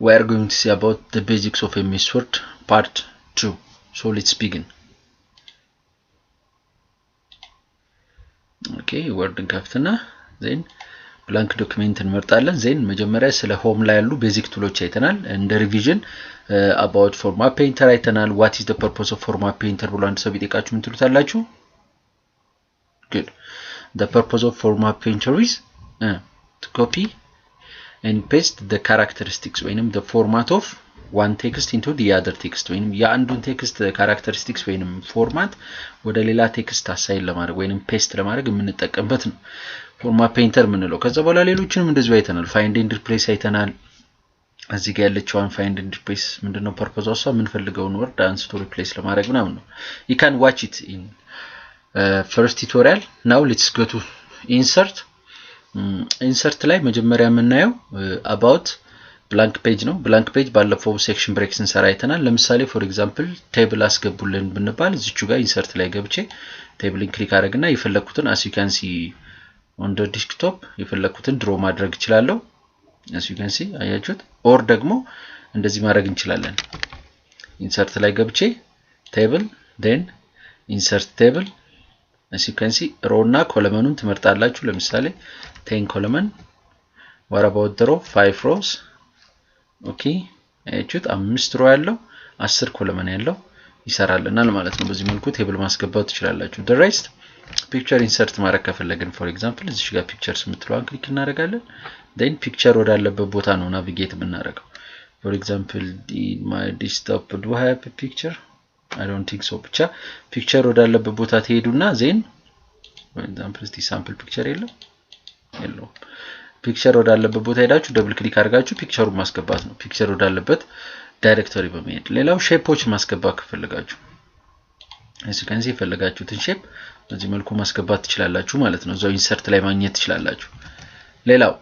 we are going to see about the basics of MS Word part 2. So let's begin. Okay, Word እንከፍትና then blank document እንመርጣለን then መጀመሪያ ስለ home ላይ ያሉ basic tools አይተናል እንደ revision about format painter አይተናል what is the purpose of format painter ብሎ አንድ ሰው ቢጠይቃችሁ ምን ትሉታላችሁ? Good. The purpose of format painter is to copy and paste the characteristics ወይንም the format of one text into the other text ወይንም የአንዱን text characteristics ወይንም format ወደ ሌላ text አሳይን ለማድረግ ወይንም paste ለማድረግ የምንጠቀምበት ነው format painter ምንለው ከዛ በኋላ ሌሎችንም እንደዚህ አይተናል find and replace አይተናል እዚህ ጋር ያለችውን find and replace ምንድነው purpose of የምንፈልገውን word አንስቶ replace ለማድረግ ምናምን ነው you can watch it in first tutorial now let's go to insert ላይ መጀመሪያ የምናየው about blank page ነው blank page ባለፈው section break ስንሰራ አይተናል ለምሳሌ for example table አስገቡልን ብንባል እዚቹ ጋር insert ላይ ገብቼ table ክሊክ አደረግና የፈለኩትን as you can see on the desktop የፈለኩትን draw ማድረግ እችላለሁ as you can see አያችሁት or ደግሞ እንደዚህ ማድረግ እንችላለን insert ላይ ገብቼ table then insert table as you can see row እና column ትመርጣላችሁ ለምሳሌ 10 column what about the row 5 rows okay አያችሁት 5 row ያለው 10 column ያለው ይሰራልናል ማለት ነው በዚህ መልኩ ቴብል ማስገባት ትችላላችሁ the rest picture insert ማድረግ ከፈለግን for example እዚህ ጋር pictures የምትለዋን ክሊክ እናደርጋለን then picture ወዳለበት ቦታ ነው navigate የምናደርገው for example in my desktop do I have a picture I don't think so ብቻ picture ወዳለበት ቦታ ትሄዱና then for example this sample picture የለው picture ወዳለበት ቦታ ሄዳችሁ double click አድርጋችሁ picture ማስገባት ነው picture ወዳለበት ዳይሬክቶሪ በመሄድ ሌላው ሼፖች ማስገባት ከፈለጋችሁ እዚህ ከንዚ የፈለጋችሁትን ሼፕ በዚህ መልኩ ማስገባት ትችላላችሁ ማለት ነው እዛው ኢንሰርት ላይ ማግኘት ትችላላችሁ ሌላው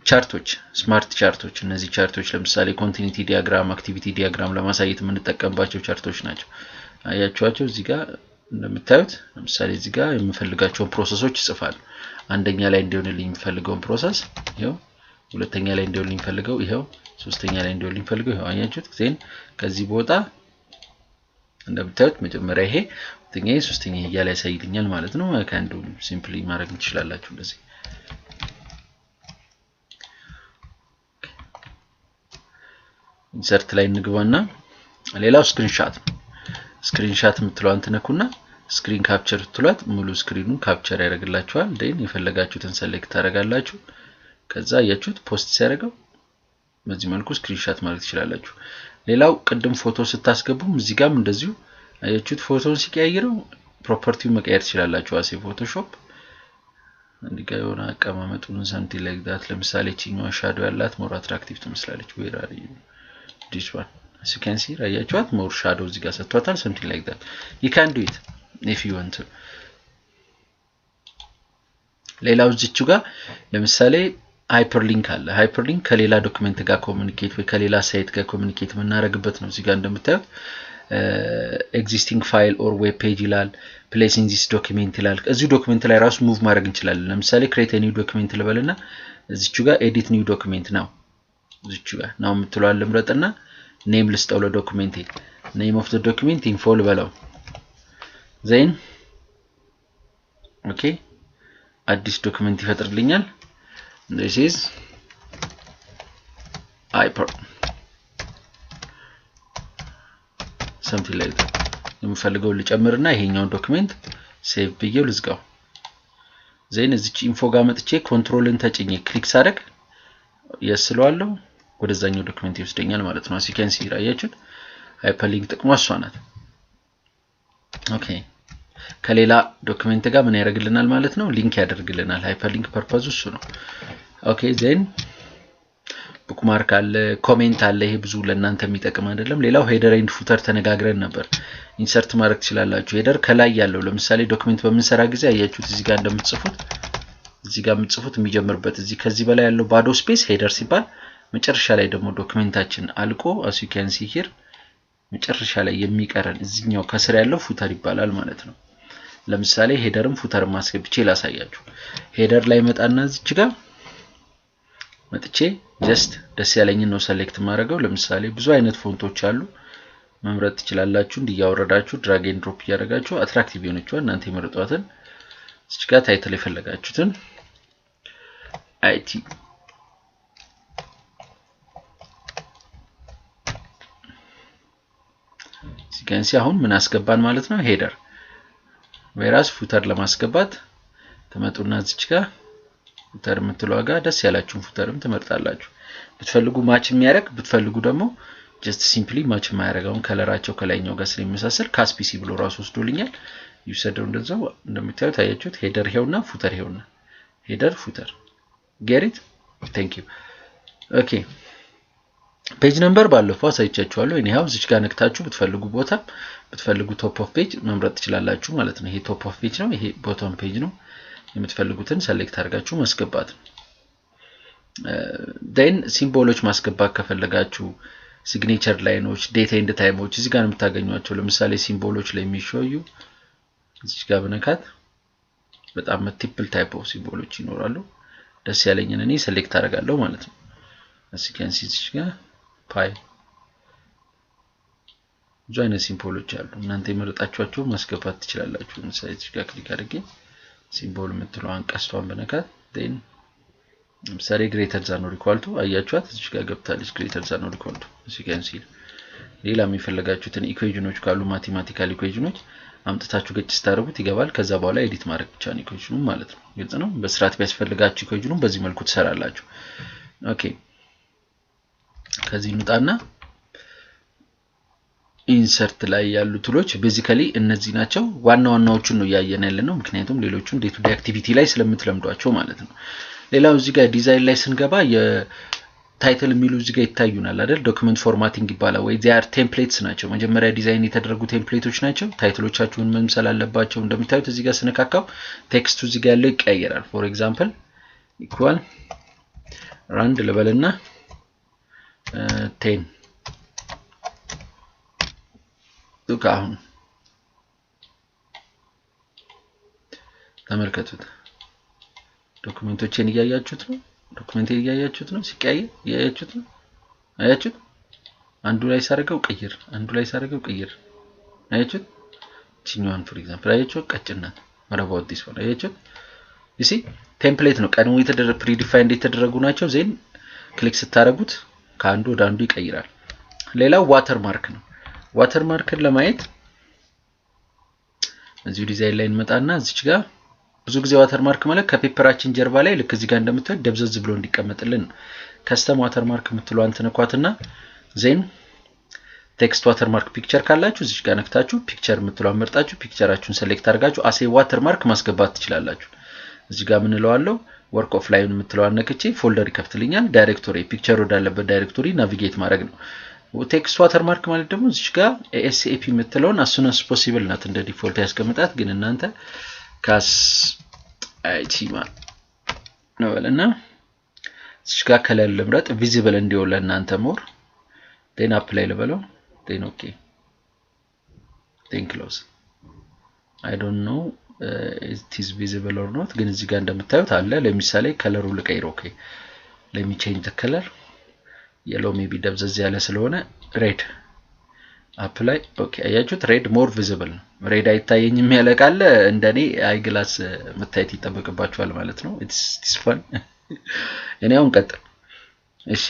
ቻርቶች ስማርት ቻርቶች እነዚህ ቻርቶች ለምሳሌ ኮንቲኒቲ ዲያግራም አክቲቪቲ ዲያግራም ለማሳየት የምንጠቀምባቸው ቻርቶች ናቸው አያችኋቸው እዚህ ጋር እንደምታዩት ለምሳሌ እዚህ ጋር የምፈልጋቸው ፕሮሰሶች ይጽፋሉ አንደኛ ላይ እንዲሆንልኝ የምፈልገው ፕሮሰስ ይሄው ሁለተኛ ላይ እንዲሆንልኝ የምፈልገው ይሄው ሶስተኛ ላይ እንዲሆንልኝ የምፈልገው ይሄው አያችሁት ዜን ከዚህ ቦታ እንደምታዩት መጀመሪያ ይሄ ሁለተኛ ሶስተኛ እያለ ያሳይልኛል ማለት ነው ካንዱ ሲምፕሊ ማድረግ እንችላላችሁ እንደዚህ ኢንሰርት ላይ እንግባና ሌላው ስክሪንሻት የምትለዋን ትነኩና ስክሪን ካፕቸር ትሏት ሙሉ ስክሪኑን ካፕቸር ያደርግላችኋል ዴን የፈለጋችሁትን ሰሌክት ታደርጋላችሁ ከዛ ያያችሁት ፖስት ሲያደርገው በዚህ መልኩ ስክሪንሻት ማለት ይችላልላችሁ ሌላው ቅድም ፎቶ ስታስገቡም እዚህ ጋርም እንደዚሁ አያችሁት ፎቶውን ሲቀያየረው ፕሮፐርቲው መቀየር ይችላልላችሁ አሴ ፎቶሾፕ እንዲጋር የሆነ አቀማመጡን something like that ለምሳሌ ቺኛው ሻዶ ያላት ሞር አትራክቲቭ ትመስላለች where are you this one as you can see አያችሁት ሞር ሻዶ እዚህ ጋር ሰጥቷታል something like that you can do it if you want to ሌላው እዚቹ ጋር ለምሳሌ ሃይፐርሊንክ አለ ሃይፐርሊንክ ከሌላ ዶክመንት ጋር ኮሙኒኬት ወይ ከሌላ ሳይት ጋር ኮሙኒኬት የምናደርግበት ነው እዚህ ጋር እንደምታዩት existing file or web page ይላል place in this document ይላል እዚህ ዶክመንት ላይ ራሱ ሙቭ ማድረግ እንችላለን ለምሳሌ create a new document ልበልና እዚቹ ጋር edit new document ነው እዚቹ ጋር ነው የምትሏል ልምረጥና name ልስጠው ለዶክመንቴ name of the document info ልበለው then okay አዲስ ዶክመንት ይፈጥርልኛል this is hyper something like that የምፈልገው ልጨምርና ይሄኛው ዶክመንት ሴቭ ብዬው ልዝጋው then እዚች ኢንፎ ጋር መጥቼ ኮንትሮልን ተጭኜ ክሊክ ሳደርግ ያስለዋለሁ ወደዛኛው ዶክመንት ይወስደኛል ማለት ነው as you can see አያችሁት ሃይፐርሊንክ ጥቅሙ እሷ ናት ኦኬ ከሌላ ዶክመንት ጋር ምን ያደርግልናል ማለት ነው ሊንክ ያደርግልናል ሃይፐርሊንክ ፐርፐዙ እሱ ነው ኦኬ then ቡክማርክ አለ ኮሜንት አለ ይሄ ብዙ ለእናንተ የሚጠቅም አይደለም ሌላው ሄደር ኤንድ ፉተር ተነጋግረን ነበር ኢንሰርት ማድረግ ትችላላችሁ ሄደር ከላይ ያለው ለምሳሌ ዶክመንት በመንሰራ ጊዜ አያችሁት እዚህ ጋር እንደምትጽፉት የሚጀምርበት እዚህ ከዚህ በላይ ያለው ባዶ ስፔስ ሄደር ሲባል መጨረሻ ላይ ደግሞ ዶክመንታችን አልቆ as you can see here መጨረሻ ላይ የሚቀረን እዚህኛው ከስር ያለው ፉተር ይባላል ማለት ነው ለምሳሌ ሄደርም ፉተርም ማስገብቼ ላሳያችሁ ሄደር ላይ መጣና እዚች ጋር መጥቼ ጀስት ደስ ያለኝን ነው ሰሌክት ማድረገው። ለምሳሌ ብዙ አይነት ፎንቶች አሉ መምረጥ ትችላላችሁ። እንዲያወረዳችሁ ድራግ ኤንድ ድሮፕ እያደረጋችሁ አትራክቲቭ የሆነችው እናንተ የመረጧትን እዚህ ጋር ታይትል የፈለጋችሁትን አይቲ ሲገንሲ አሁን ምን አስገባን ማለት ነው ሄደር ወይራስ ፉተር ለማስገባት ተመጡና እዚህ ጋር ፉተር የምትለው ጋር ደስ ያላችሁን ፉተርም ትመርጣላችሁ። ብትፈልጉ ማች የሚያደርግ ብትፈልጉ ደግሞ just simply match ማያረጋውን ከለራቸው ከላይኛው ጋር ስለሚመሳሰል ካስፒሲ ብሎ ራሱ ወስዶልኛል። ይሰደው እንደዛው እንደምታዩት አያችሁት ሄደር ሄውና ፉተር ሄውና ሄደር ፉተር get it thank you okay ፔጅ ነምበር ባለፈው አሳይቻችኋለሁ። እኔ ያው እዚህ ጋር ነክታችሁ ብትፈልጉ ቦታ ብትፈልጉ ቶፕ ኦፍ ፔጅ መምረጥ ትችላላችሁ ማለት ነው። ይሄ ቶፕ ኦፍ ፔጅ ነው፣ ይሄ ቦቶም ፔጅ ነው። የምትፈልጉትን ሰሌክት አድርጋችሁ ማስገባት ነው። then ሲምቦሎች ማስገባት ከፈለጋችሁ ሲግኔቸር ላይኖች ዴት ኤንድ ታይሞች እዚህ ጋር የምታገኙዋቸው ለምሳሌ ሲምቦሎች ላይ የሚሾዩ እዚህ ጋር በነካት በጣም መልቲፕል ታይፕ ኦፍ ሲምቦሎች ይኖራሉ። ደስ ያለኝን እኔ ሰሌክት አደርጋለሁ ማለት ነው። እዚህ ጋር እዚህ ጋር ፓይ ብዙ አይነት ሲምቦሎች አሉ። እናንተ የመረጣችኋቸው ማስገባት ትችላላችሁ። ለምሳሌ እዚህ ጋር ክሊክ አድርጌ ሲምቦል የምትለዋን ቀስቷን በነካት then ለምሳሌ greater than or equal to አያችኋት እዚህ ጋር ገብታለች greater than or equal to እዚህ ጋር ሲል ሌላ የሚፈልጋችሁትን ኢኩዌሽኖች ካሉ ማቴማቲካል ኢኩዌሽኖች አምጥታችሁ ገጭ ስታደርጉት ይገባል። ከዛ በኋላ ኤዲት ማድረግ ብቻ ነው ኢኩዌሽኑ ማለት ነው። ግልጽ ነው። በስርዓት ቢያስፈልጋችሁ ኢኩዌሽኑን በዚህ መልኩ ትሰራላችሁ። ኦኬ ከዚህ እንጣና ኢንሰርት ላይ ያሉ ቱሎች ቤዚካሊ እነዚህ ናቸው። ዋና ዋናዎቹን ነው ያያየን ያለነው ምክንያቱም ሌሎቹን ዴይ ቱ ዴይ አክቲቪቲ ላይ ስለምትለምዷቸው ማለት ነው። ሌላው እዚህ ጋር ዲዛይን ላይ ስንገባ የታይትል የሚሉ እዚህ ጋር ይታዩናል አይደል? ዶክመንት ፎርማቲንግ ይባላል ወይ they are templates ናቸው። መጀመሪያ ዲዛይን የተደረጉ ቴምፕሌቶች ናቸው። ታይትሎቻችሁን መምሰል አለባቸው። እንደምታዩት እዚህ ጋር ስነካካው ቴክስቱ እዚህ ጋር ያለው ይቀየራል። ፎር ኤግዛምፕል ኢኳል ራንድ ለበልና 10 ሉክ አሁን ተመልከቱት። ዶክመንቶችን እያያችሁት ነው። ዶክመንቴን እያያችሁት ነው። ሲቀያየር እያያችሁት ነው። አያችሁት? አንዱ ላይ ሳደርገው ቀይር፣ አንዱ ላይ ሳደርገው ቀይር። አያችሁት? ቺኛውን ፎር ኤግዛምፕል አያችሁት? ቀጭናት ማረባው ዲስ one አያችሁት? you see ቴምፕሌት ነው። ቀድሞ የተደረገ ፕሪዲፋይንድ የተደረጉ ናቸው። ዜን ክሊክ ስታደርጉት ከአንዱ ወደ አንዱ ይቀይራል። ሌላው ዋተር ማርክ ነው። ዋተር ማርክን ለማየት እዚሁ ዲዛይን ላይ እንመጣና እዚች ጋር ብዙ ጊዜ ዋተር ማርክ ማለት ከፔፐራችን ጀርባ ላይ ልክ እዚህ ጋር እንደምታዩት ደብዘዝ ብሎ እንዲቀመጥልን ነው። ከስተም ዋተር ማርክ የምትሏን ተነኳትና ዜን ቴክስት ዋተር ማርክ ፒክቸር ካላችሁ እዚህ ጋር ነክታችሁ ፒክቸር የምትሏን መርጣችሁ ፒክቸራችሁን ሰሌክት አድርጋችሁ አሴ ዋተር ማርክ ማስገባት ትችላላችሁ። እዚህ ጋር ምን እለዋለሁ ወርክ ኦፍ ላይን የምትሏን ነክቼ ፎልደር ይከፍትልኛል። ዳይሬክቶሪ ፒክቸር ወዳለበት ዳይሬክቶሪ ናቪጌት ማድረግ ነው። ቴክስት ዋተር ማርክ ማለት ደግሞ እዚህ ጋር ASAP የምትለውን as soon as possible ናት እንደ ዲፎልት ያስቀምጣት። ግን እናንተ ካስ አይቲ ማለት ነው ወለና እዚህ ጋር ከለር ልምረጥ ቪዚብል እንዲሆን ለእናንተ ሞር then apply ልበለው then okay then close I don't know it is visible or not ግን እዚህ ጋር እንደምታዩት አለ። ለምሳሌ ከለሩ ልቀይር ኦኬ let me change the color yellow maybe ደብዘዝ ያለ ስለሆነ red apply ኦኬ አያችሁት red more visible ነው። red አይታየኝም ያለቃለ እንደኔ አይ ግላስ መታየት ይጠበቅባችኋል ማለት ነው። it's fun እኔ አሁን ቀጥል እሺ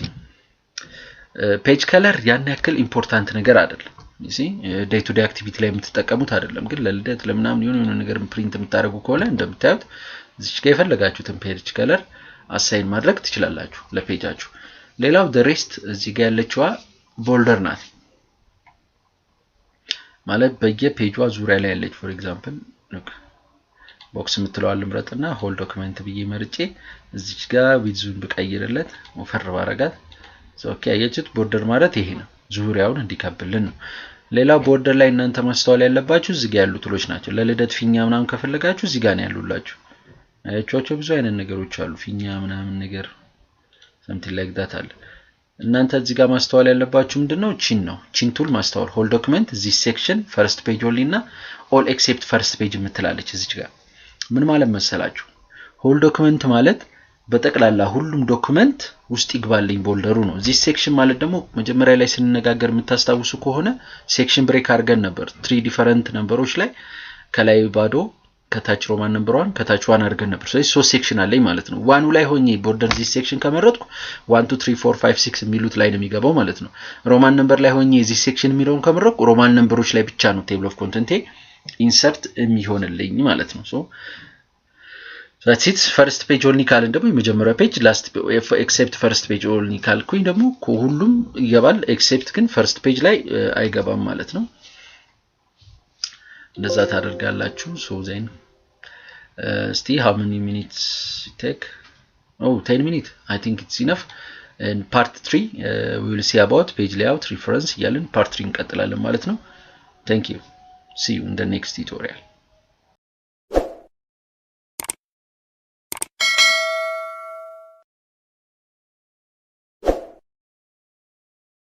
ፔጅ ከለር ያን ያክል ኢምፖርታንት ነገር አይደለም። you see day to day activity ላይ የምትጠቀሙት አይደለም። ግን ለልደት ለምናምን የሆነ ነገር ፕሪንት የምታደርጉ ከሆነ እንደምታዩት እዚህ ጋር የፈለጋችሁትን ፔጅ ከለር አሳይን ማድረግ ትችላላችሁ ለፔጃችሁ። ሌላው the rest እዚህ ጋር ያለችዋ ቦልደር ናት ማለት በየፔጇ ዙሪያ ላይ ያለች ፎር ኤግዛምፕል ሉክ ቦክስ የምትለዋል ልምረጥና ሆል ዶክመንት ብዬ መርጬ እዚች ጋር ዊድዙን ብቀይርለት ወፈር ባረጋት ኦኬ አያችሁት ቦርደር ማለት ይሄ ነው። ዙሪያውን እንዲከብልን ነው። ሌላው ቦርደር ላይ እናንተ ማስተዋል ያለባችሁ እዚህ ጋር ያሉ ቱሎች ናቸው። ለልደት ፊኛ ምናምን ከፈለጋችሁ እዚህ ጋር ነው ያሉላችሁ። አያችኋቸው ብዙ አይነት ነገሮች አሉ። ፊኛ ምናምን ነገር something like that አለ። እናንተ እዚህ ጋር ማስተዋል ያለባችሁ ምንድነው ቺን ነው። ቺን ቱል ማስተዋል ሆል ዶክመንት this section first page only እና all except first page የምትላለች እዚች ጋር ምን ማለት መሰላችሁ ሆል ዶክመንት ማለት በጠቅላላ ሁሉም ዶክመንት ውስጥ ይግባልኝ ቦልደሩ ነው this section ማለት ደግሞ መጀመሪያ ላይ ስንነጋገር የምታስታውሱ ከሆነ ሴክሽን ብሬክ አድርገን ነበር 3 ዲፈረንት ነምበሮች ላይ ከላይ ባዶ ከታች ሮማን ነምበር 1 ከታች 1 አድርገን ነበር ስለዚህ 3 ሴክሽን አለኝ ማለት ነው ዋኑ ላይ ሆኜ ቦርደር this section ከመረጥኩ 1 2 3 4 5 6 የሚሉት ላይ ነው የሚገባው ማለት ነው ሮማን ነምበር ላይ ሆኜ this section የሚለውን ከመረጥኩ ሮማን ነምበሮች ላይ ብቻ ነው ቴብል ኦፍ ኮንተንት ኢንሰርት የሚሆንልኝ ማለት ነው so that's it first page only ካልን ደግሞ የመጀመሪያ page last except first page only ካልኩኝ ደግሞ ሁሉም ይገባል except ግን first page ላይ አይገባም ማለት ነው እንደዛ ታደርጋላችሁ so then see how many minutes it take 10 minutes I think it's enough and part 3 we will see about page layout reference ያለን part 3 እንቀጥላለን ማለት ነው thank you see you in the next tutorial